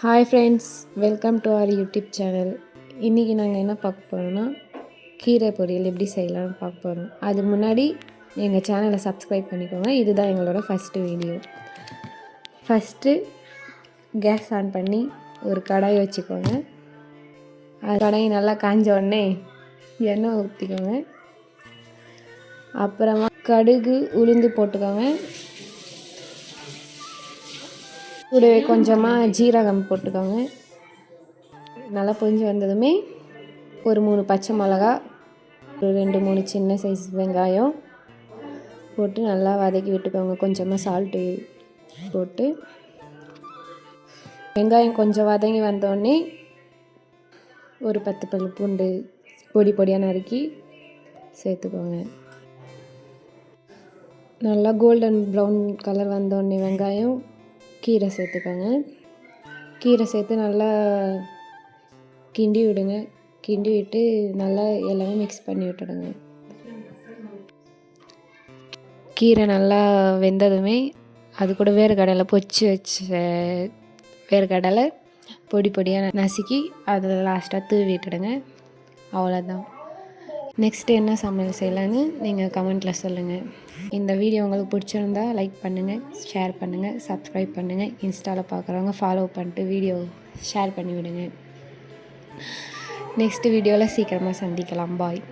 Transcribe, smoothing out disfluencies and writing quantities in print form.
Hi friends, welcome to our YouTube channel. இன்றைக்கி நாங்கள் என்ன பார்க்க போகிறோம்னா, கீரை பொரியல் எப்படி செய்யலாம்னு பார்க்க போகிறோம். அதுக்கு முன்னாடி எங்கள் சேனலை சப்ஸ்கிரைப் பண்ணிக்கோங்க. இதுதான் எங்களோட first video. First gas on பண்ணி ஒரு கடாய் வச்சுக்கோங்க. அது கடாய் நல்லா காஞ்ச உடனே எண்ணெய் ஊற்றிக்கோங்க. அப்புறமா கடுகு உளுந்து போட்டுக்கோங்க. கூடவே கொஞ்சமாக ஜீரகம் போட்டுக்கோங்க. நல்லா பொரிஞ்சு வந்ததுமே ஒரு 3 பச்சை மிளகா, ஒரு 2-3 சின்ன சைஸ் வெங்காயம் போட்டு நல்லா வதக்கி விட்டுக்கோங்க. கொஞ்சமாக சால்ட்டு போட்டு வெங்காயம் கொஞ்சம் வதங்கி வந்தோடனே ஒரு 10 பல் பூண்டு பொடியாக நறுக்கி சேர்த்துக்கோங்க. நல்லா கோல்டன் ப்ரௌன் கலர் வந்தோடனே வெங்காயம் கீரை சேர்த்துக்கோங்க. கீரை சேர்த்து நல்லா கிண்டி விடுங்க. கிண்டி விட்டு நல்லா எல்லாமே மிக்ஸ் பண்ணி விட்டுடுங்க. கீரை நல்லா வெந்ததுமே அது கூட வேர்க்கடலை பொரிச்சு வச்ச வேர்க்கடலை பொடியாக நசுக்கி அதில் லாஸ்ட்டாக தூவி விட்டுடுங்க. அவ்வளோதான். நெக்ஸ்ட்டு என்ன சமையல் செய்யலான்னு நீங்கள் கமெண்ட்டில் சொல்லுங்கள். இந்த வீடியோ உங்களுக்கு பிடிச்சிருந்தா லைக் பண்ணுங்கள், ஷேர் பண்ணுங்கள், சப்ஸ்கிரைப் பண்ணுங்கள். இன்ஸ்டாவில் பார்க்குறவங்க ஃபாலோ பண்ணிட்டு வீடியோ ஷேர் பண்ணி விடுங்க. நெக்ஸ்ட்டு வீடியோவில் சீக்கிரமாக சந்திக்கலாம். பாய்.